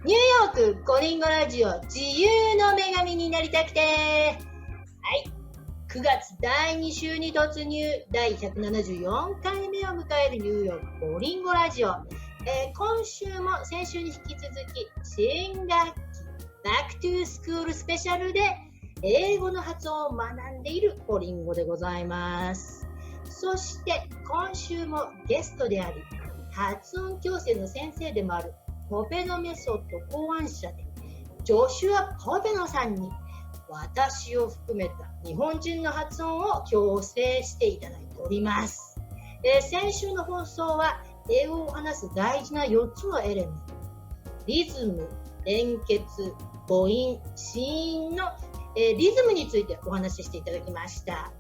ニューヨークコリンゴラジオ自由の女神になりたくて、はい、9月第2週に突入、第174回目を迎えるニューヨークコリンゴラジオ、今週も先週に引き続き新学期Back to School スペシャルで英語の発音を学んでいるコリンゴでございます。そして今週もゲストであり発音矯正の先生でもあるポペノメソッド考案者でジョシュア・ポペノさんに私を含めた日本人の発音を矯正していただいております。先週の放送は英語を話す大事な4つのエレメント、リズム、連結、母音、子音の、リズムについてお話ししていただきました。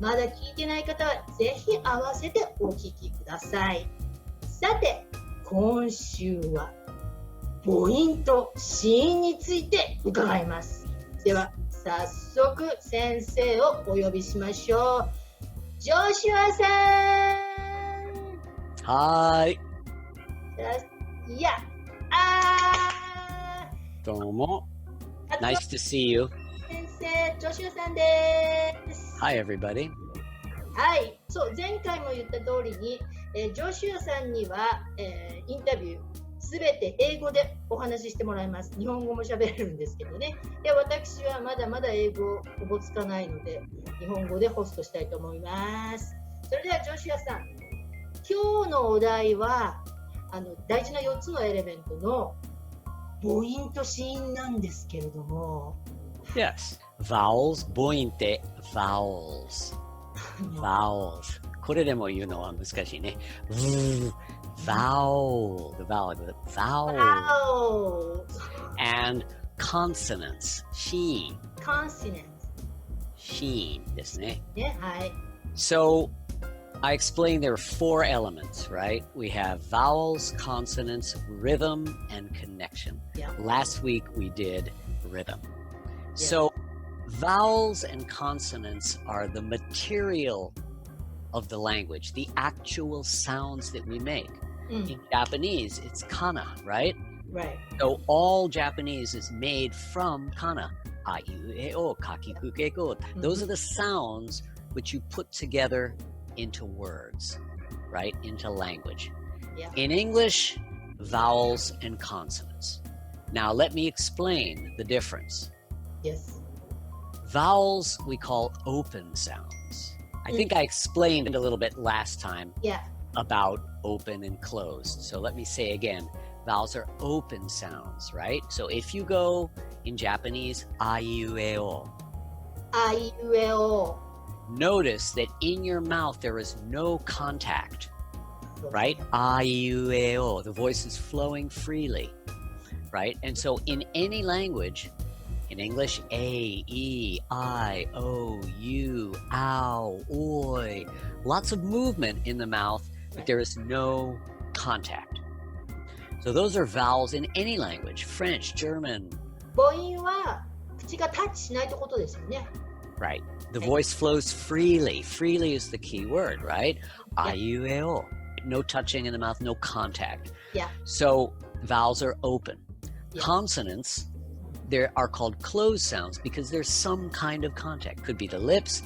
まだ聞いてない方はぜひ合わせてお聞きください。さて、今週は母音と子音について伺います。では早速先生をお呼びしましょう。ジョシュアさん。はい。いや、どうも。Nice to see you. 先生、ジョシュアさんです。Hi, everybody. はい、そう、前回も言った通りに、ジョシュアさんには、インタビューすべて英語でお話ししてもらいます。日本語も喋れるんですけどね。で、私はまだまだ英語おぼつかないので、日本語でホストしたいと思います。それではジョシュアさん、今日のお題は大事な4つのエレメントの母音と子音なんですけれども。Yes. Vowels, 母音って vowels. Vowels. これでも言うのは難しいね。Vowel. The vowel. Vowels. And consonants. She. Consonants. She ですね。ね、はい。So, I explained there are 4 elements, right? We have vowels, consonants, rhythm, and connection. Yeah. Last week we did rhythm. Yeah. So, vowels and consonants are the material of the language, the actual sounds that we make. In Japanese, it's kana, right? Right. So, all Japanese is made from kana. A, I, U, E, O, kaki, ku, ke, ko. Those are the sounds which you put together into words, right? Into language. Yeah. In English, vowels and consonants. Now, let me explain the difference. Yes. Vowels we call open sounds. I think I explained a little bit last time about open and closed. So let me say again, vowels are open sounds, right? So if you go in Japanese, a, I, U, E, O. A, I, U, E, O. Notice that in your mouth there is no contact, right? A, I, U, E, O. The voice is flowing freely, right? And so in any language, in English, A, E, I, O, U, ow, oi. Lots of movement in the mouth, but there is no contact. So those are vowels in any language, French, German. 母音は口がタッチしないってことですよね。Right. The voice flows freely. Freely is the key word, right? A, U, E, O. No touching in the mouth, no contact. Yeah. So vowels are open. Yeah. Consonants, they are called closed sounds because there's some kind of contact. Could be the lips,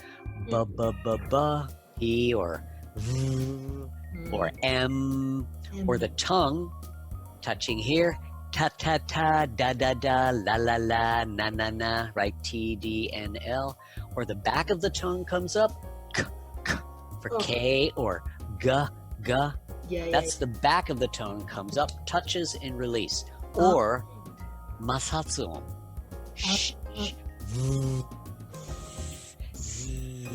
ba, ba, ba, ba, E, or V, or M, or the tongue touching here, ta, ta, ta, da, da, da, la, la, la, na, na, na, right? T, D, N, L. Or the back of the tongue comes up, k, k, for K, or g, g. That's the back of the tongue comes up, touches and release. Or masatsuon. Sh, sh, v, z.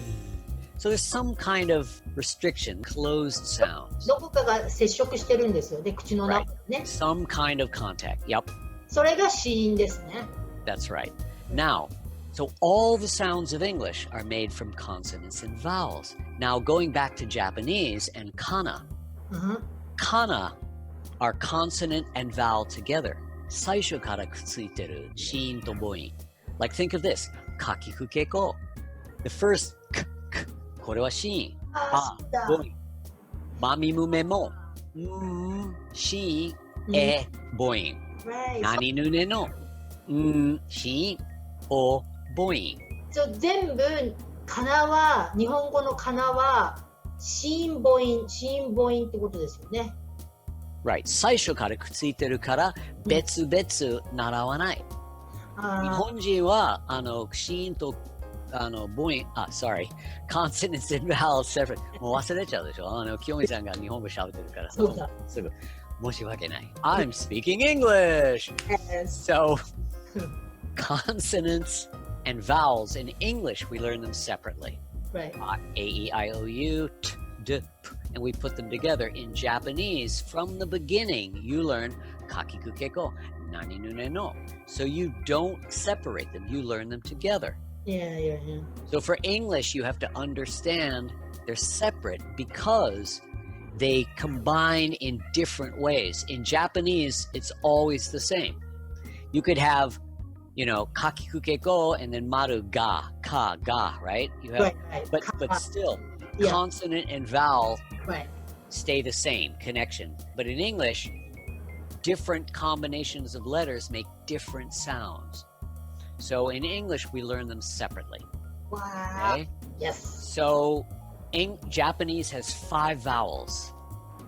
So there's some kind of restriction, closed sounds. どこかが接触してるんですよね、口の中でね。Some kind of contact. Yep. それが子音ですね。That's right. Now, so all the sounds of English are made from consonants and vowels. Now, going back to Japanese and kana. Kana are consonant and vowel together. 最初からくっついてる子音と母音。Like think of this. かきくけこ。The first k, k, これは子音。母音。まみむめも。し、え、母音。Right. 何ぬねの、し、お、母音。そう全部かなは日本語のかなは子音母音ってことですよね。Right. 最初からくっついてるから別々習わない。日本人は子音と母音、consonants and vowels separate。もう忘れちゃうでしょ。清美さんが日本語喋ってるから。そうだ。すぐ申し訳ない。I'm speaking English. So consonants and vowels in English we learn them separately. Right. A, E, I, O, U, T, D, P, and we put them together. In Japanese, from the beginning, you learn kakiku keko, nani nu ne no. So you don't separate them, you learn them together. Yeah. So for English, you have to understand they're separate because they combine in different ways. In Japanese, it's always the same. You could have, kakiku keko and then maru ga, ka, ga, right? You have, right. But still, consonant and vowel stay the same connection. But in English, different combinations of letters make different sounds. So in English, we learn them separately. Wow. Okay? Yes. So Japanese has 5 vowels,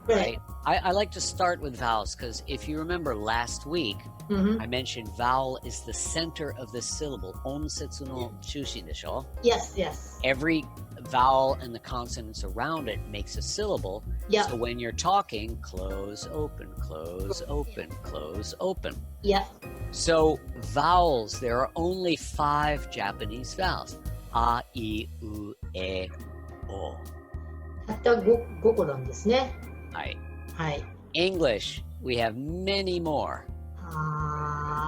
right? I like to start with vowels because if you remember last week, I mentioned vowel is the center of the syllable. Onsetsu no chushin desho? Yes. Every vowel and the consonants around it makes a syllable. Yeah. So when you're talking, close, open, close, open, close, open. Yeah. So vowels, there are only 5 Japanese vowels. A, I, U, E, O. たった 5個なんですね。はい。English, we have many more.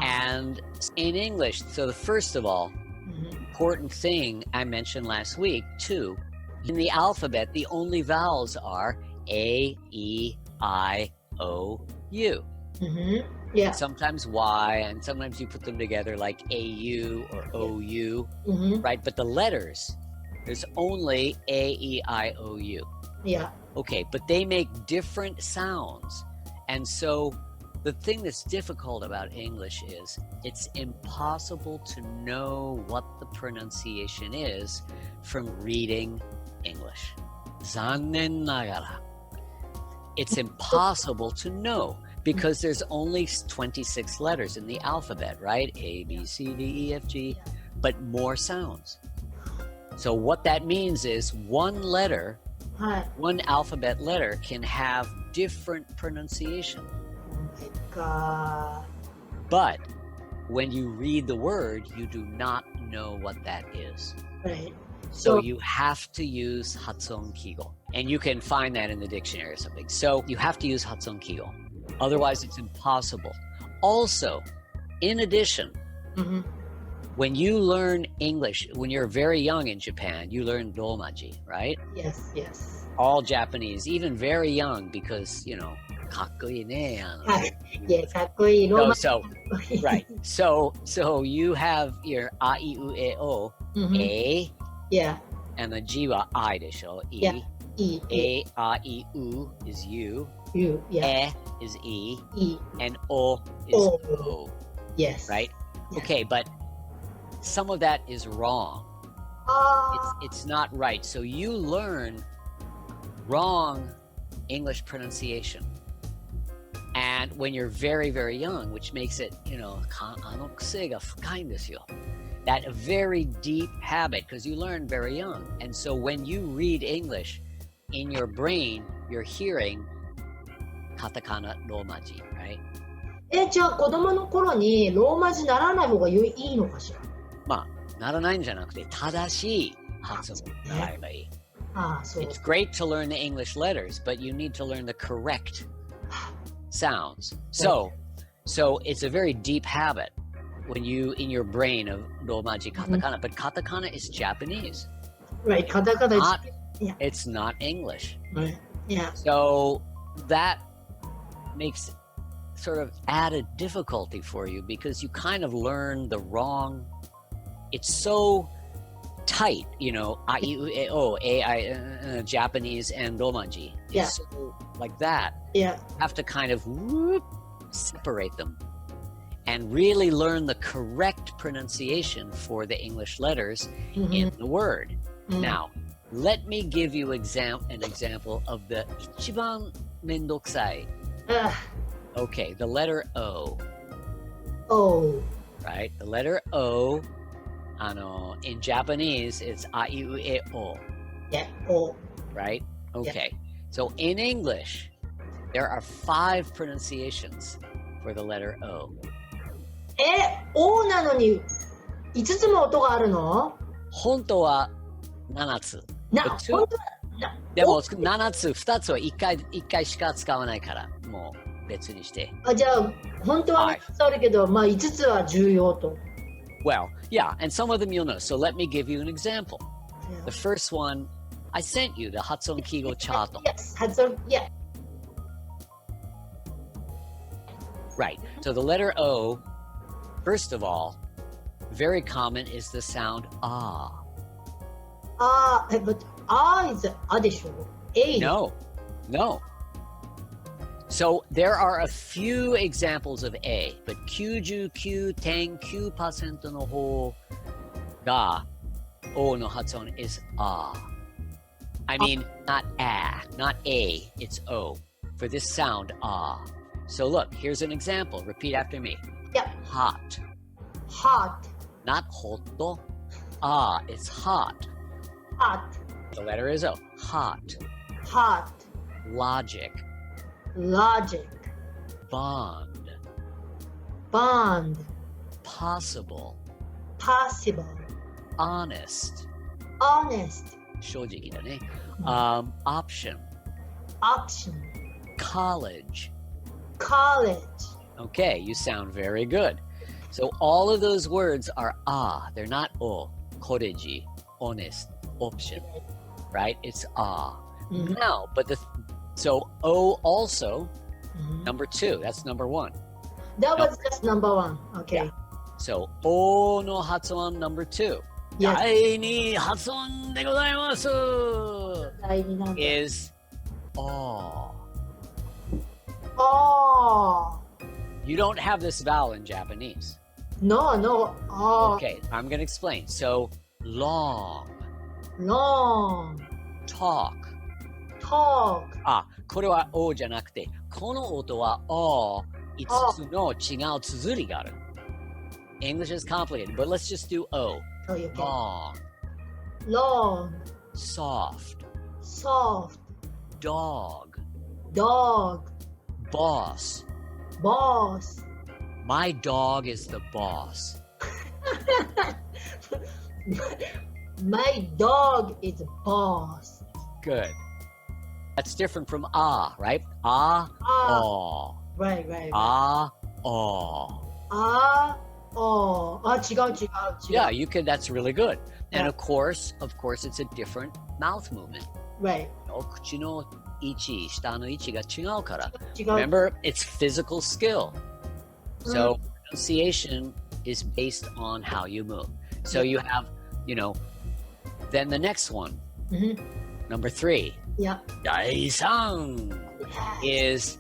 And in English, so the first of all, important thing I mentioned last week too, in the alphabet, the only vowels are A, E, I, O, U. Yeah. Sometimes Y, and sometimes you put them together like AU or OU, right? But the letters, there's only A, E, I, O, U. Yeah. Okay, but they make different sounds. And so the thing that's difficult about English is it's impossible to know what the pronunciation is from reading English. 残念ながら. It's impossible to know because there's only 26 letters in the alphabet, right? A, B, C, D, E, F, G, but more sounds. So what that means is one letter, one alphabet letter can have different pronunciation. But when you read the word, you do not know what that is. Right. So you have to use Hatson Kigo. And you can find that in the dictionary or something. So you have to use Hatson Kigo. Otherwise, it's impossible. Also, in addition, when you learn English, when you're very young in Japan, you learn Romaji, right? Yes. All Japanese, even very young, because, かっこいいね. Yeah, かっこいい So, right. So you have your A, I, U, E, O, A, and the G は I でしょ? E. A, I, E, U is U. E is E. And O is O. Yes. Right? Okay, but some of that is wrong. It's not right. So you learn wrong English pronunciation. And when you're very, very young, which makes it, あの癖が深いんですよ. That a very deep habit, because you learn very young. And so when you read English, in your brain, you're hearing katakana romaji, right? じゃあ子供の頃にローマ字ならない方がいいのかしら？まあ、ならないんじゃなくて、正しい発音を習えばいい。そう。It's great to learn the English letters, but you need to learn the correct sounds. So it's a very deep habit when you, in your brain of Romaji katakana, but katakana is Japanese. Right, katakana is... It's not English. Right, yeah. So that makes sort of added difficulty for you because you kind of learn the wrong... It's so tight, A, I, U, E, O, A, I, Japanese and Romaji. It's so like that. Yeah. You have to kind of separate them and really learn the correct pronunciation for the English letters in the word. Now, let me give you an example of the 一番めんどくさい. Okay, the letter O. O. Right? The letter O, in Japanese, it's A, I, U, E, O. Yeah, O. Right? Okay. So in English, there are 5 pronunciations for the letter O. O なのに5つも音があるの？本当は7つ。本当はでも7つ、2つは1回しか使わないから、もう別にして。じゃあ、本当は3つあるけど、まあ5つは重要と。Well, yeah, and some of them you'll know. So let me give you an example. The first one, I sent you the 発音記号チャート. Yes, 発音, yeah. Right. So the letter O, first of all, very common is the sound ah. But is でしょ? A. No. So there are a few examples of A, but 99.9% の方が O の発音 is ah. I mean, not not A, it's O. For this sound, ah. So look, here's an example. Repeat after me. Yeah. Hot. Hot. Not hot. Ah, it's hot. Hot. The letter is O. Hot. Hot. Logic. Logic. Bond. Bond. Possible. Possible. Honest. Honest. 正直だね. Option. Option. College. College. Okay, you sound very good. So all of those words are ah. They're not o. College, honest, option. Right? It's ah. Now, so O also, number 2. That's number 1. That was just number 1. Okay. Yeah. So O の発音 number 2. Yes. 第2発音でございます is ah. Oh. You don't have this vowel in Japanese. No. Oh. Okay, I'm going to explain. So long. Long. Talk. これは O じゃなくて、この音は O 5つの違う綴りがある。English is complicated, but let's just do O. Okay. Long. Long. Soft. Dog. Boss. My dog is the boss. My dog is boss. Good. That's different from ah, right? Ah. Right. Ah. 違う。Yeah, you could. That's really good. And of course, it's a different mouth movement. Right. 口の位置、下の位置が違うから。違う。 Remember, it's physical skill. So pronunciation is based on how you move. So you have, then the next one, number 3. Yeah. 第3 is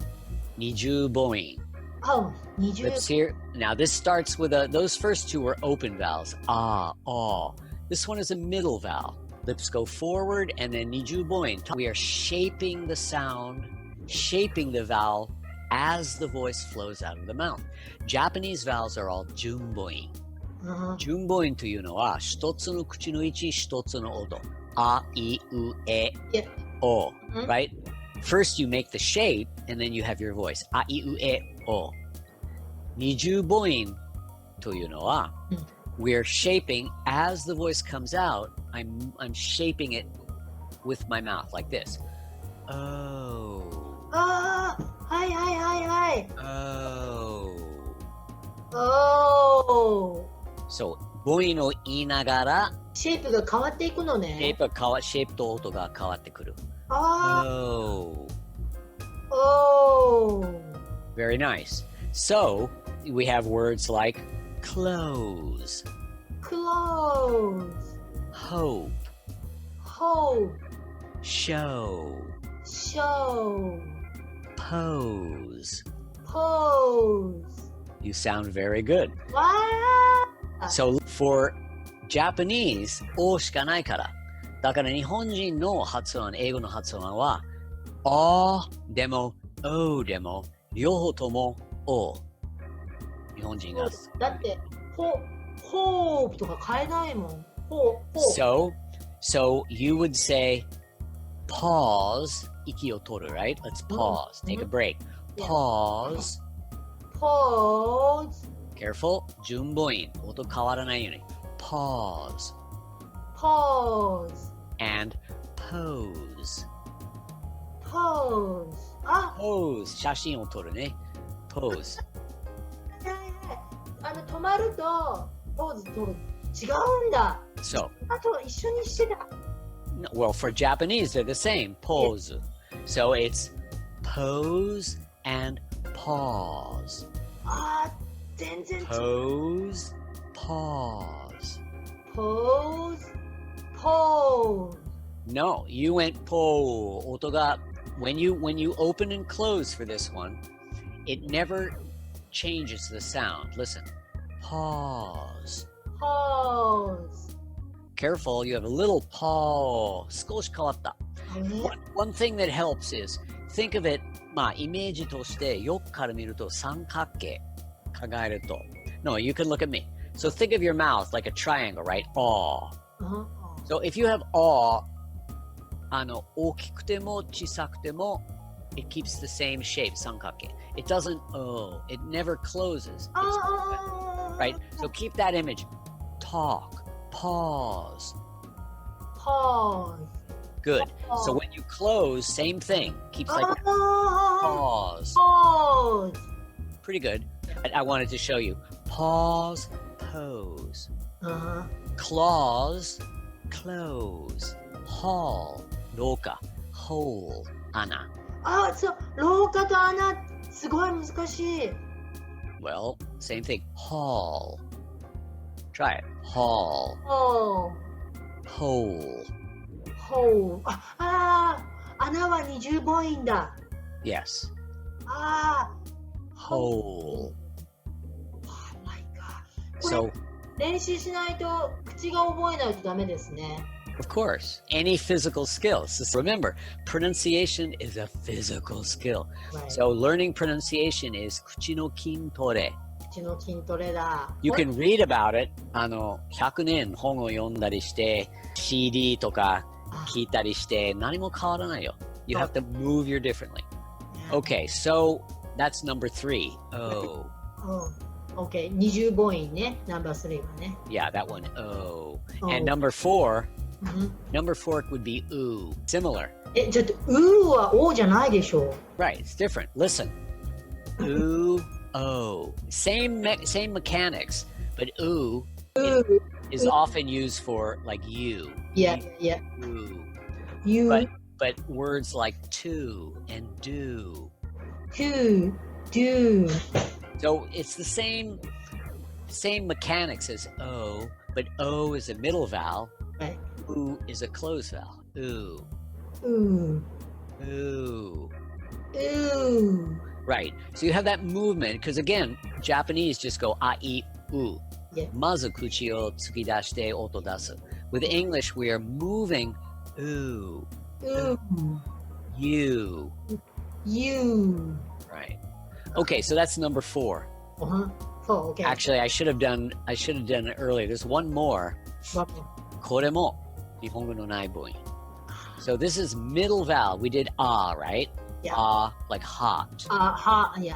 二重母音. Oh, 二重. Lips here. Now this starts with those first 2 are open vowels. Ah, ah. This one is a middle vowel. Lips go forward and then 二重母音. We are shaping the sound, shaping the vowel as the voice flows out of the mouth. Japanese vowels are all 順母音. 順母音というのは一つの口の位置、一つの音。あ、い、う、え、お。Right? First you make the shape and then you have your voice. あ、い、う、え、お。二重母音というのは、we're shaping as the voice comes out. I'm shaping it with my mouth like this. Oh. はい。Oh. So, 母音を言いながら、シェイプが変わっていくのね。シェイプと音が変わってくる。Oh. Very nice. So, we have words like close. Hope. Show. Pose. You sound very good. わー。 So for Japanese, O しかないから。だから日本人の発音、英語の発音は、あでも、おでも、両方ともお。日本人が。だって、ホープとか変えないもん。So you would say, pause, 息を取る, right? Let's pause, take a break. Pause. Pause. Careful, 順母音、音変わらないように。Pause. Pause. And pose. Pause. あ、pose. 写真を撮るね。pose. 止まると、ポーズ取る。違うんだ。So. あと一緒にしてた。Well, for Japanese, they're the same. Pose. So it's pose and pause. あ、全然違う。Pose, pause. Pose, pause. No, you went po. 音が when you open and close for this one, it never changes the sound. Listen. Pause. Pause. Careful, you have a little pause. 少し変わった。One thing that helps is think of it, イメージとしてよくから見ると三角形考えると。No, you can look at me. So think of your mouth like a triangle, right? Aw. So if you have aw, 大きくても小さくても it keeps the same shape, 三角形. It doesn't it never closes. Right? So keep that image. Talk. Pause. Pause. Good. So when you close, same thing. Keeps like pause. Pause. Pretty good. I wanted to show you. Pause, pose. Clause, close. Hall, 廊下. Hole, 穴. あ、そう、廊下と穴、すごい難しい。Well, same thing. Hall. Try it. Hall. Hole. Hole. Hole. 穴は20母音だ。Yes. Oh Hole. my god. So, 練習しないと口が覚えないとダメですね。of course, any physical skills. Remember, pronunciation is a physical skill. Right. So learning pronunciation is 口の筋トレ。口の筋トレだ。You can read about it. 100年本を読んだりして、CD とか聞いたりして、何も変わらないよ。You have to move your differently. Okay, so that's number 3. Oh. Okay, 20母音ね。Number 3はね。Yeah, that one. And number 4. Number 4 would be ooh. Similar. ちょっと、うーはおじゃないでしょ。Right, it's different. Listen. Ooh, oh. Same mechanics, but ooh is often used for like you. Yeah. Ooh. You. But words like to and do. To, do. So it's the same mechanics as o, but o is a middle vowel. Right. Ooh is a closed vowel. Ooh. Ooh. Ooh. Ooh. Right. So you have that movement because again, Japanese just go a, I, u. Yeah. まず口を突き出して音出す. With English, we are moving ooh. Ooh. You. You. Right. Okay, so that's number 4. Oh, okay. Actually, I should have done it earlier. There's one more. これも日本語のない母音. So this is middle vowel. We did ah, right? Yeah. Like hot. Hot. Yeah.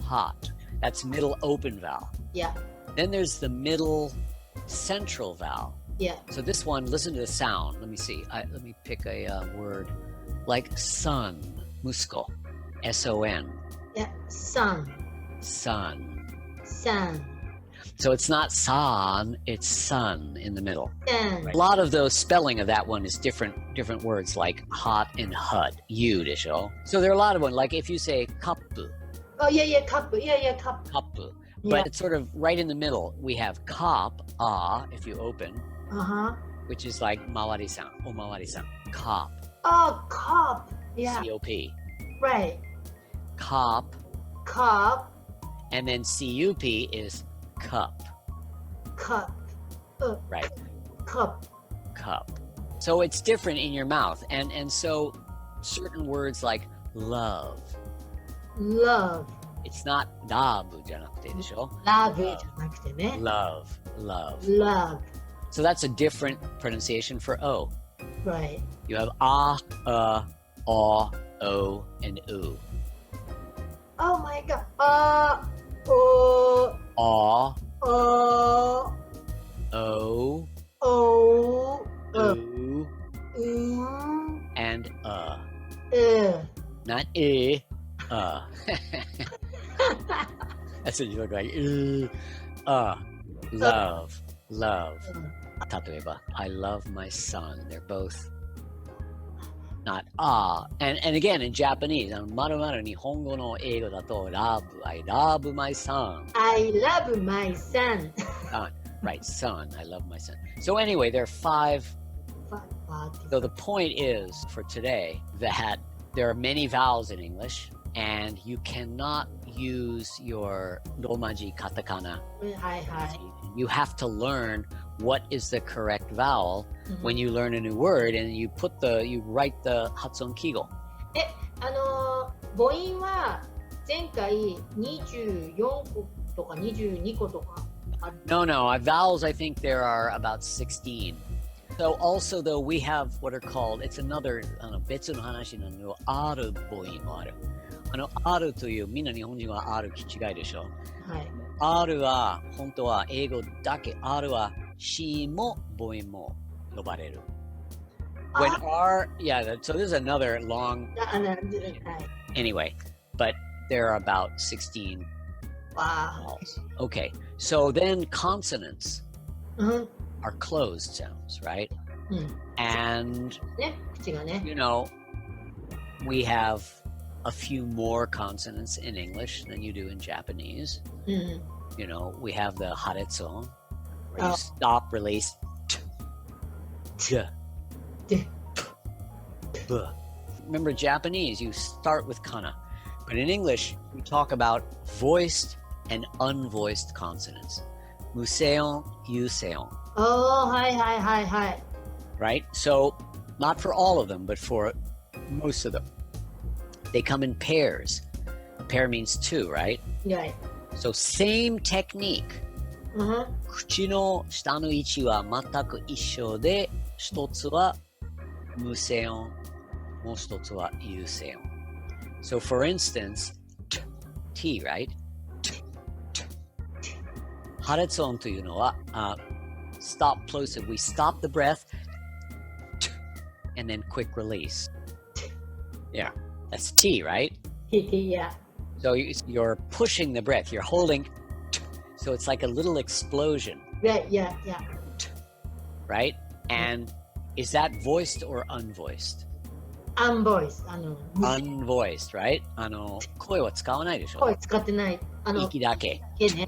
Hot. That's middle open vowel. Yeah. Then there's the middle central vowel. Yeah. So this one, listen to the sound. Let me see. Let me pick a word like son, 息子, S-O-N. Yeah. Sun. Son. Sun. So it's not san, it's sun in the middle. Sun. A lot of the spelling of that one is different words like hot and hud. You でしょ? So there are a lot of them. Like if you say cup. Oh, yeah, cup. Yeah, cup. Cup. Yeah. But it's sort of right in the middle. We have cop, if you open, which is like mawari-san, omawari-san. Cop. Oh, cop. Yeah. C-O-P. Right. Cop. Cop. And then CUP is cup, cup. right? Cup. Cup. So it's different in your mouth. And so certain words like love. Love. It's not love じゃなくてでしょ? Love じゃなくてね。Love. Love. Love. So that's a different pronunciation for O. Right. You have A, O, and U. Oh my god. O. A, O. O, O. U, and Not That's what you look like. Love. Love. 例えば I love my son. They're both not and again in Japanese まるまる日本語の英語だと love I love my son. I love my son. Son. Right, son. I love my son. So anyway, there are five. So the point is for today that there are many vowels in English and you cannot use your romaji katakana. You have to learn what is the correct vowel when you learn a new word and you write the Hatsun Kigo. 母音は前回24個とか22個とかある。No, vowels I think there are about 16. So also though we have what are called, it's another 別の話なのある母音もある。あるというみんな日本人はある気違いでしょ。はい。あるは本当は英語だけ。あるは she も母音も呼ばれる。When R, so this is another long. Anyway, but there are about 16 vowels. Okay, so then consonants are closed sounds, right? And, we have a few more consonants in English than you do in Japanese. We have the haretsu, where you stop, release, Remember Japanese, you start with kana. But in English, we talk about voiced and unvoiced consonants. Museon, yuseon. Oh, hi. Right? So, not for all of them, but for most of them. They come in pairs. A pair means two, right? Right. So, same technique. 口の下の位置は全く一緒で、一つは無声音、もう一つは有声音。So for instance, T, right? T. 破裂音というのは、stop plosive. We stop the breath and then quick release. Yeah, that's T, right? Yeah. So you're pushing the breath. You're holding. So it's like a little explosion. Yeah. Right? And is that voiced or unvoiced? Unvoiced. Unvoiced, right? 声は使わないでしょ？声使ってない。息だけ。ね。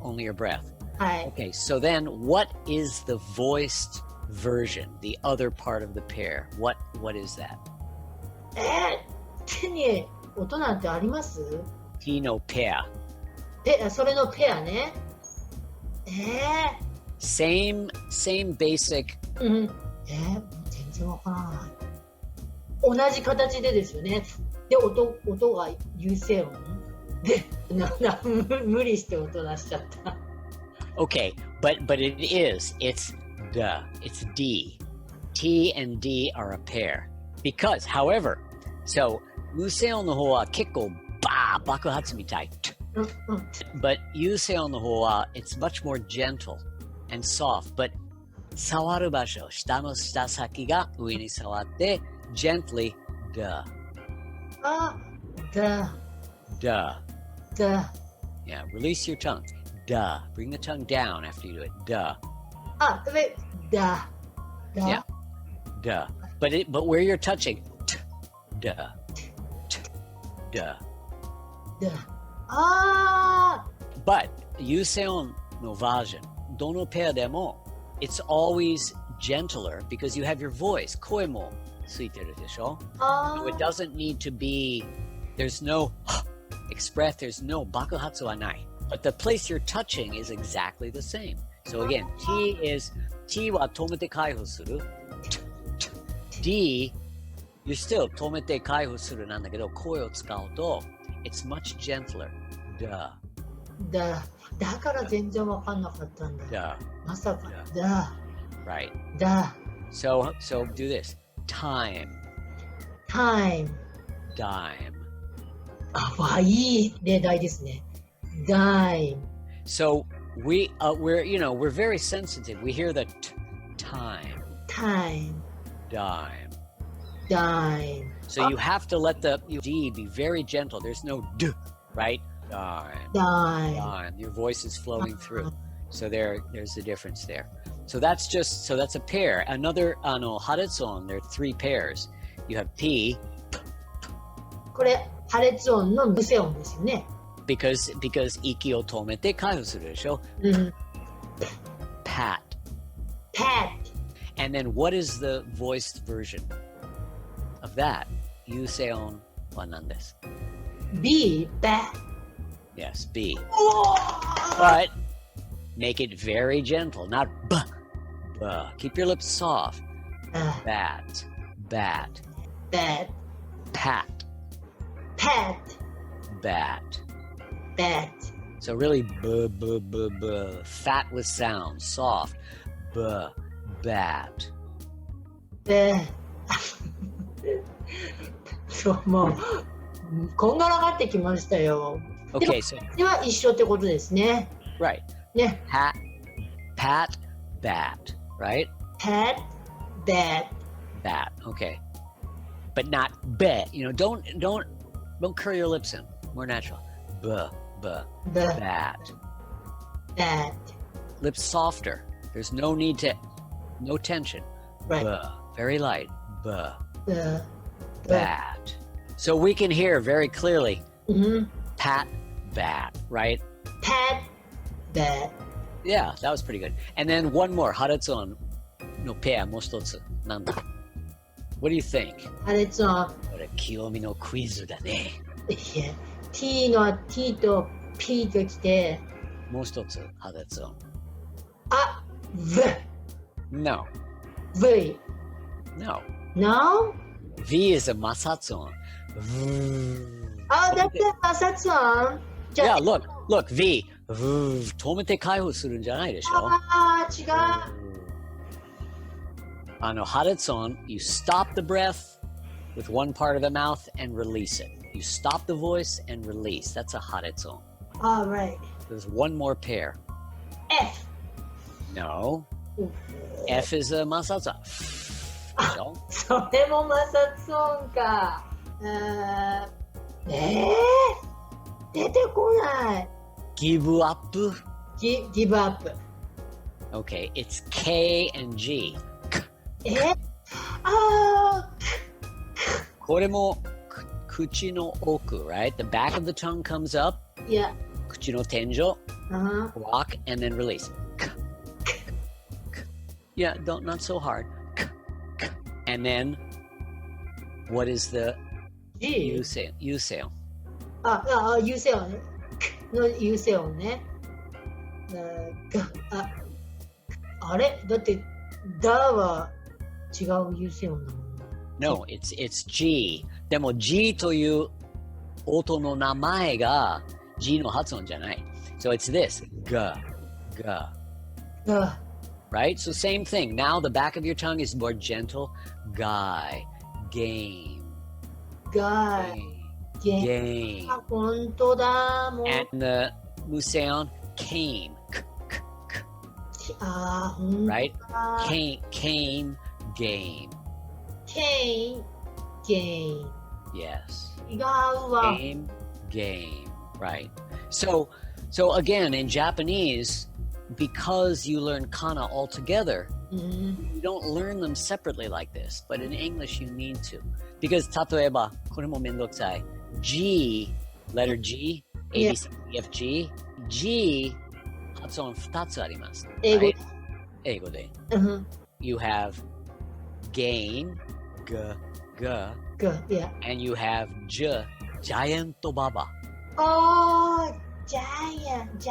Only your breath. はい。Okay, so then what is the voiced version? The other part of the pair. What is that? 手に音なんてあります？ T のペア。それのペアね。Same basic. 全然わからない。同じ形でですよね。で、音が有声音。で、無理して音出しちゃった。Okay, but it is. It's D. T and D are a pair. Because, however, so 無声音の方は結構爆発みたい。But 有声音の方は it's much more gentle and soft. But 触る場所、下の下先が上に触って gently duh. Duh. Yeah, release your tongue. Duh. Bring the tongue down after you do it. Duh. Duh. Yeah. Duh. But where you're touching, duh. Duh. But 有声音のバージョン、どのペアでもit's always gentler because you have your voice. 声もついてるでしょ? So it doesn't need to be, there's no express, there's no 爆発はない。But the place you're touching is exactly the same. So again, T は止めて解放する。D, you're still 止めて解放するなんだけど、声を使うと、it's much gentler. Duh. だから全然わかんなかったんだ。Duh. まさか。Right. だ。So do this. Time. Time. Dime. いい例題ですね。Dime. So we're very sensitive. We hear the time. Time. Dime. Dime. So you have to let the D be very gentle. There's no D, right? Dime. Dime. Your voice is flowing through. So there's a difference there. So that's a pair. Another破裂音, there are 3 pairs. You have P. これ破裂音の無声音ですよね。Because 息を止めて解放するでしょ。Pat. Pat. And then what is the voiced version of that? 有声音は何です？ B. Bat. Yes, B. But make it very gentle, not B. Keep your lips soft. Bat. Bat. Pat. Pat. Bat. Bat. So really B. Fat with sound, soft. B. Bat. そうもうこんがらがってきましたよ。Okay, so では一緒ってことですね。right. ね。Pat, bat, right? Pat, bat. Bat. Okay. But not bet. Don't curl your lips in. More natural. Bat. Bat. Lips softer. There's no tension. Right. Very light. Bat. So we can hear very clearly. Pat, bat, right? Pat, bat. Yeah, that was pretty good. And then one more. 破裂音のペアもう一つ。なんだ? What do you think? 破裂音。これ清美のクイズだね。いや、T の T と P ときて。もう一つ破裂音。V. No. V. No. No? V is a 摩擦音。だって摩擦音。Yeah, look, V. 止めて解放するんじゃないでしょ。違う。破裂音, you stop the breath with one part of the mouth and release it. You stop the voice and release. That's a 破裂音. Right. There's one more pair. F. No. F is a 摩擦音。それも摩擦音か。出てこない。Give up? Give up. Okay, it's K and G. これも口の奥, right? The back of the tongue comes up. Yeah. 口の天井. Walk and then release. Yeah, not so hard. And then, what is the 有声音? 有声音ね。の有声音ね。あれだってだは違う有声音だもん。No, it's G. でも G という音の名前が G の発音じゃない。So it's this. G. Right? So same thing. Now the back of your tongue is more gentle. Guy. Game. Game. 本当だ。もう And the 無声音 came. Right? Came. Game. Game. Yes. 違うわ。Game. Right. So again, in Japanese, because you learn kana all together, you don't learn them separately like this. But in English, you need to. Because 例えば、これもめんどくさい。G, letter G, A, B, C, D, F, G. G, 発音2つあります。英語で。You have game, g, yeah. and you have j, giant baba. Oh, giant.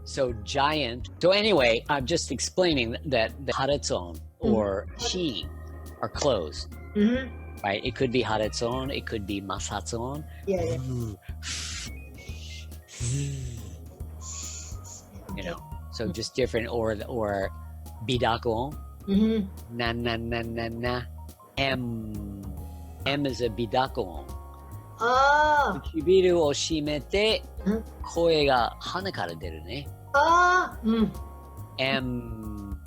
So giant. So anyway, I'm just explaining that the haretson or shi are closed. Right? It could be haretson, it could be masatson. Yeah. You know, so just different or bidakon. Na. M is a bidakon. 唇を閉めて声が鼻から出るね。M。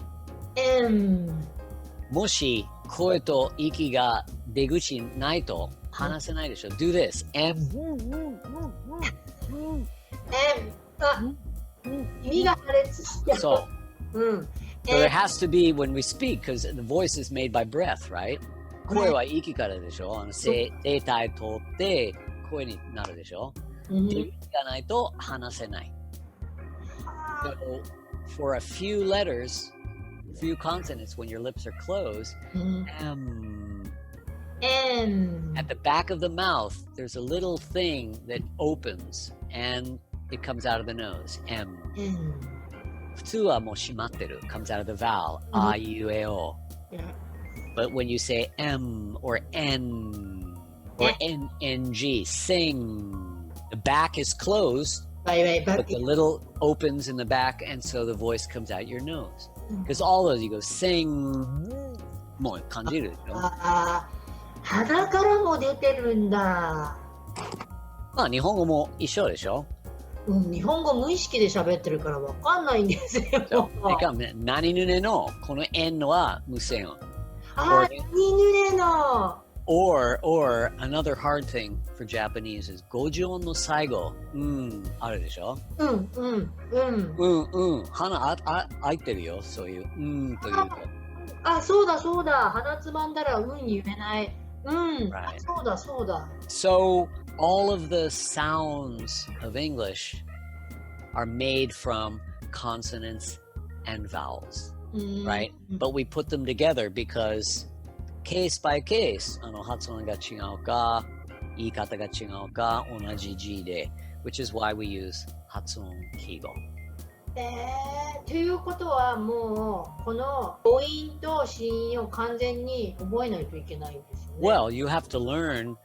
もし声と息が出口ないと話せないでしょ。Do this. M。耳が破裂して。そう。So there has to be when we speak, because the voice is made by breath, right? 声は息からでしょ。声帯通って声になるでしょ。出口がないと話せない。So for a few letters, few consonants, when your lips are closed, M. At the back of the mouth, there's a little thing that opens and it comes out of the nose. M. 普通はもう閉まってる。comes out of the vowel. A, U, E, O. But when you say M or N or NG, sing, the back is closed, but the little opens in the back, and so the voice comes out your nose. Because all those, you go sing, もう感じるでしょ。鼻からも出てるんだ。まあ日本語も一緒でしょ。日本語無意識で喋ってるからわかんないんですよ。何ぬねのこの N は無線。何ぬねの。Or another hard thing for Japanese is 語順の最後、あるでしょ。鼻開いてるよ、そういうというと。そうだ。鼻つまんだら言えない。Right. そうだ。So all of the sounds of English are made from consonants and vowels, right? But we put them together because case by case, 発音が違うか、言い方が違うか、同じ字で、which is why we use 発音記号。ということはもうこの母音と子音を完全に覚えないといけないんですよね。Well, you have to learn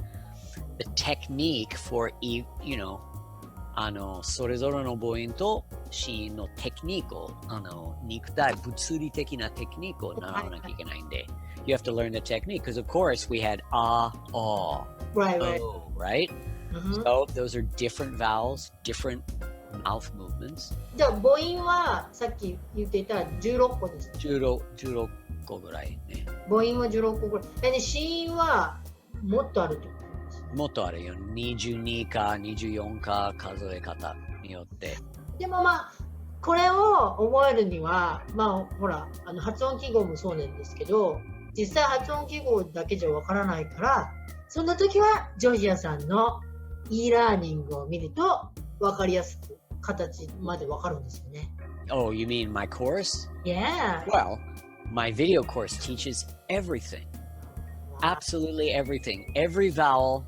the technique for, you know, それぞれの母音と子音のテクニックを、肉体物理的なテクニックを習わなきゃいけないんで。You have to learn the technique because, of course, we had right. O, right? So those are different vowels, different mouth movements. じゃあ母音はさっき言っていた16個です、ね。16個ぐらいね。母音は16個ぐらい。で子音はもっとあるってことです、ね。もっとあるよ。22か24か数え方によって。でもこれを覚えるにはほら発音記号もそうなんですけど。実際発音記号だけじゃわからないから、そんな時はジョージアさんの e ラーニングを見るとわかりやすく形までわかるんですよね。Oh, you mean my course? Yeah. Well, my video course teaches everything. Absolutely everything. Every vowel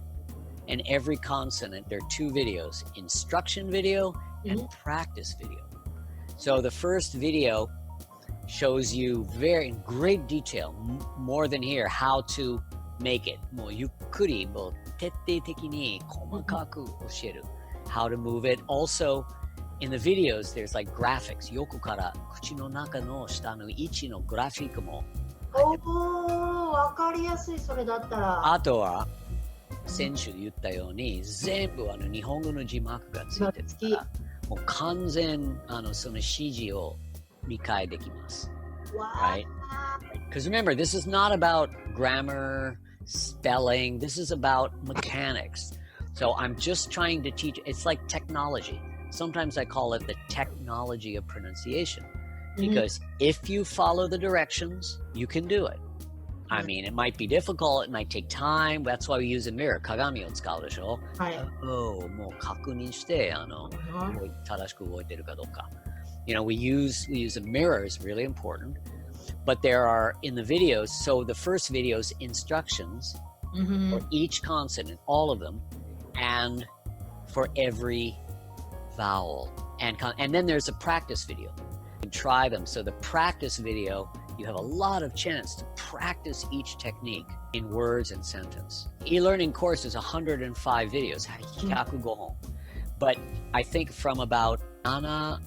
and every consonant. There are 2 videos, instruction video and practice video. So the first video shows you very in great detail, more than here, how to make it. もうゆっくり、もう徹底的に細かく教える。How to move it. Also, in the videos, there's like graphics. 横から口の中の下の位置のグラフィックも。わかりやすい、それだったら。あとは、先週言ったように、全部日本語の字幕がついてるから、もう完全その指示を理解できます。Right? Because remember, this is not about grammar, spelling. This is about mechanics. So I'm just trying to teach. It's like technology. Sometimes I call it the technology of pronunciation. Because if you follow the directions, you can do it. I mean, it might be difficult. It might take time. That's why we use a mirror. 鏡を使うでしょ。もう確認して、正しく動いてるかどうか。You know, we use a mirror is really important, but there are in the videos. So the first video is instructions for each consonant, all of them, and for every vowel. And then there's a practice video. You can try them. So the practice video, you have a lot of chance to practice each technique in words and sentence. E-learning course is 105 videos, 105本. But I think from about 7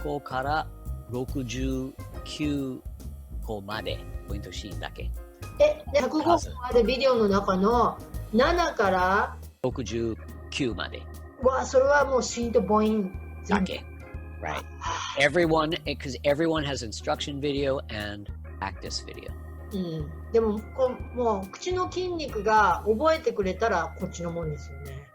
個から69個までポイントシーンだけ。105個あるビデオの中の7から69まで。わあ、それはもうシーンと母音だけ。Right. Because everyone has instruction video and practice video. でももう口の筋肉が覚えてくれたらこっちのもんですよね。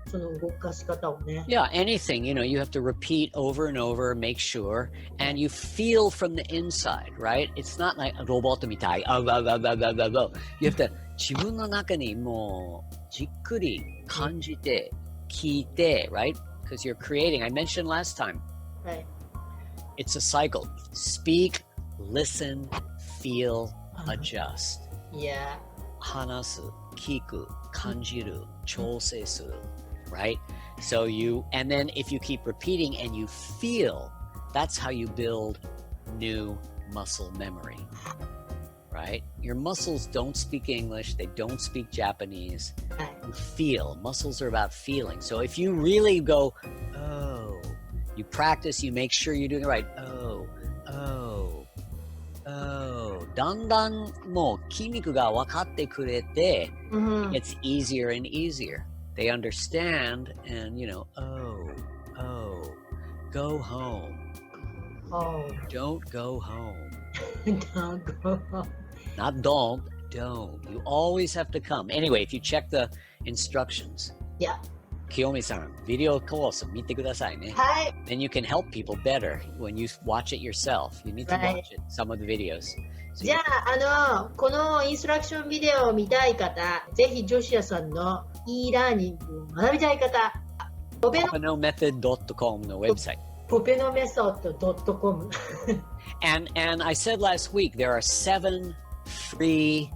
その動かし方をね。Yeah, anything, you have to repeat over and over, make sure, and you feel from the inside, right? It's not like a robot みたい。You have to 自分の中にもうじっくり感じて、聞いて、right? Because you're creating, I mentioned last time, right. It's a cycle. Speak, listen, feel, adjust. Yeah. 話す、聞く、感じる、調整する. Right? So and then if you keep repeating and you feel, that's how you build new muscle memory. Right? Your muscles don't speak English, they don't speak Japanese. You feel. Muscles are about feeling. So if you really go, oh, you practice, you make sure you're doing it right. Oh. だんだんもう筋肉が分かってくれて、it's easier and easier. They understand and, go home. Don't go home. Don't go home. Not don't. You always have to come. Anyway, if you check the instructions. Yeah. Kiyomi-san, video course 見てくださいね。はい。Then you can help people better when you watch it yourself. You need to watch it, some of the videos. じゃあ、このインストラクションビデオを見たい方、ぜひジョシュアさんの e ラーニングを学びたい方、popenomethod.com のウェブサイト。popenomethod.com And I said last week there are 7 free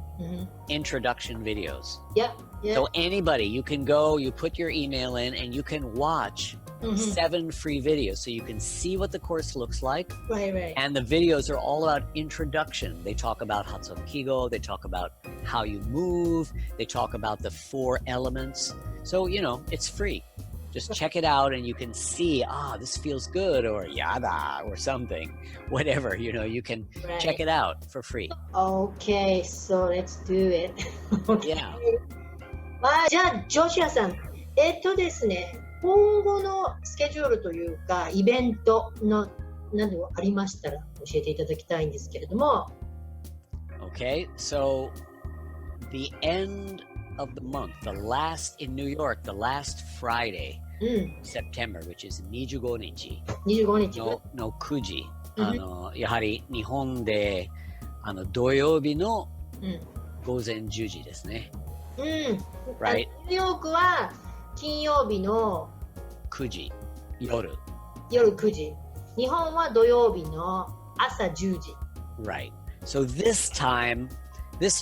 introduction videos. Yeah. So anybody, you can go, you put your email in, and you can watch 7 free videos. So you can see what the course looks like. Right. And the videos are all about introduction. They talk about Hatsuon Kigo. They talk about how you move. They talk about the 4 elements. So, it's free. Just check it out and you can see, this feels good, or yada, or something. Whatever, you can check it out for free. Okay, so let's do it. Okay. Yeah. じゃあ、ジョシュアさん、ですね、今後のスケジュールというか、イベントの何でもありましたら教えていただきたいんですけれども。Okay, so the end of the month, in New York, the last Friday, September, which is 25日の9時、やはり日本で土曜日の午前10時ですね。Right. ニューヨークは金曜日の9時、夜9時。日本は土曜日の朝10時。Right. So this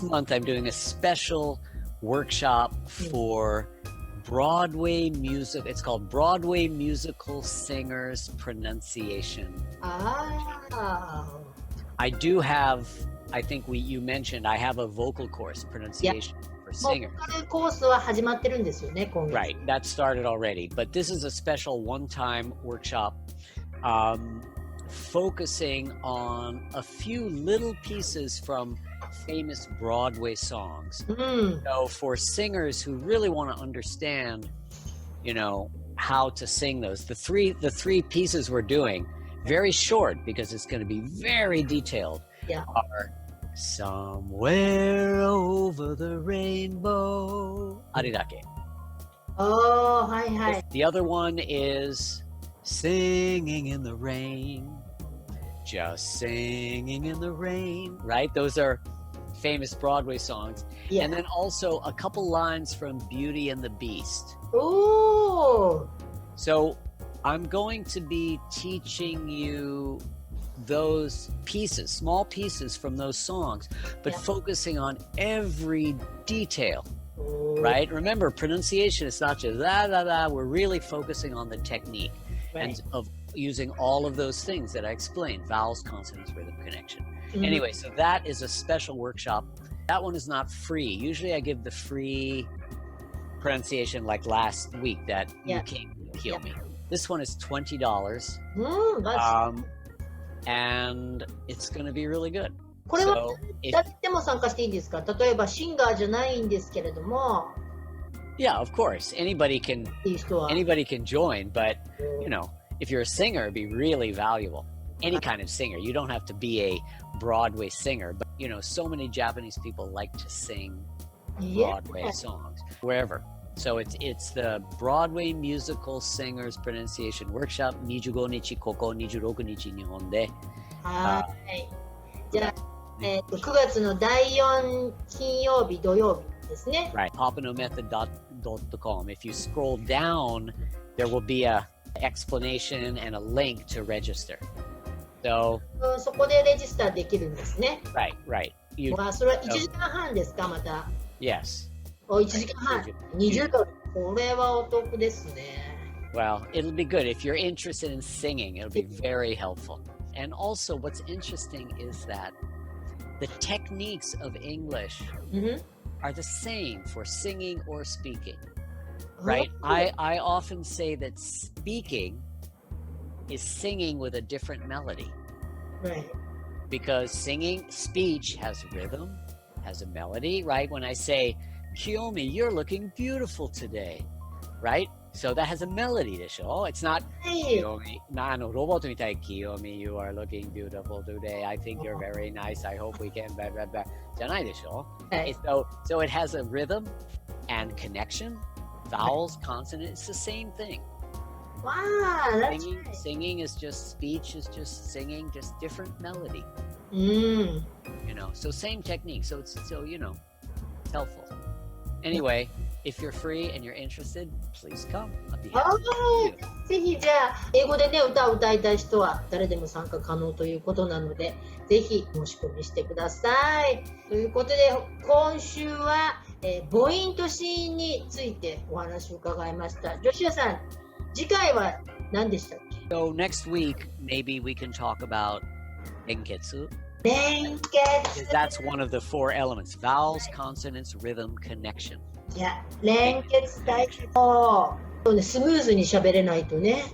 month, I'm doing a special workshop for Broadway music. It's called Broadway Musical Singers Pronunciation. I do have, I think you mentioned, I have a vocal course, pronunciation for singers. ボーカルコースは始まってるんですよね、今月。Right, that started already. But this is a special one-time workshop focusing on a few little pieces from famous Broadway songs. So for singers who really want to understand, how to sing those, the three pieces we're doing, very short because it's going to be very detailed, are Somewhere Over the Rainbow. あれだけ。はいはい。The other one is Singing in the Rain. Just singing in the rain, right? Those are famous Broadway songs. Yeah. And then also a couple lines from Beauty and the Beast. So I'm going to be teaching you those pieces, small pieces from those songs, but focusing on every detail Right? Remember, pronunciation is not just da da da. We're really focusing on the technique and of using all of those things that I explained: vowels, consonants, rhythm, connection. Anyway, so that is a special workshop. That one is not free. Usually I give the free pronunciation like last week that you came to heal me. This one is $20. And it's going to be really good. これは誰でも参加していいんですか？例えばシンガーじゃないんですけれども。Yeah, of course. Anybody can join, but you know, if you're a singer, it'd be really valuable. Any kind of singer. You don't have to be a Broadway singer, but you know, so many Japanese people like to sing Broadway songs wherever. So it's the Broadway Musical Singers Pronunciation Workshop 25日ここ26日日本で。はい。じゃあ、9月の第4金曜日土曜日ですね。Right. popenomethod.com. If you scroll down, there will be a explanation and a link to register. So そこでレジスターできるんですね。Right. それは1時間半ですか、また。Yes. 1時間半。20ドル。これはお得ですね。Well, it'll be good. If you're interested in singing, it'll be very helpful. And also, what's interesting is that the techniques of English are the same for singing or speaking, right? I often say that speaking is singing with a different melody. Right. Because speech has rhythm, has a melody, right? When I say, Kiyomi, you're looking beautiful today, right? So that has a melody でしょ? It's not Kiyomi, ロボットみたい Kiyomi, you are looking beautiful today. I think you're very nice. I hope we can blah blah blah. じゃないでしょ? So it has a rhythm and connection, vowels, consonant. It's the same thing. Wow, that's singing is just speech is just singing, just different melody. You know, so same technique. So it's you know, it's helpful. Anyway, if you're free and you're interested, please come. I'll be happy to meet you. ぜひじゃあ英語でね歌を歌いたい人は誰でも参加可能ということなので、ぜひ申し込みしてください。ということで今週は、母音と子音についてお話を伺いました。ジョシュアさん、次回は何でしたっけ？ So next week, maybe we can talk about 連結。連結。That's one of the four elements: vowels, consonants, rhythm, connection. いや、連結大事。そうね、スムーズに喋れないとね。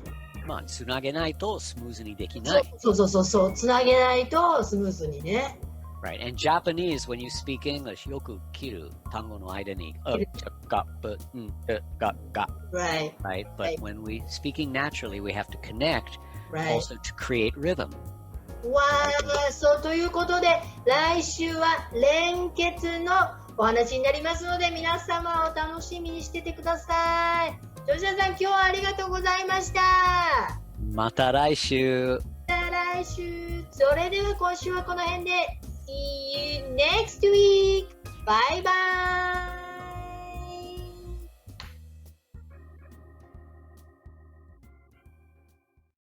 まあ、つなげないとスムーズにできない。そう、つなげないとスムーズにね。Right, and Japanese, when you speak English, よく切る単語の間にが、Right. Right, but when we speaking naturally, we have to connect also to create rhythm. わー、そうということで来週は連結のお話になりますので、皆様お楽しみにしててください。ジョシュアさん、今日はありがとうございました。また来週。それでは今週はこの辺で See you next week! Bye bye!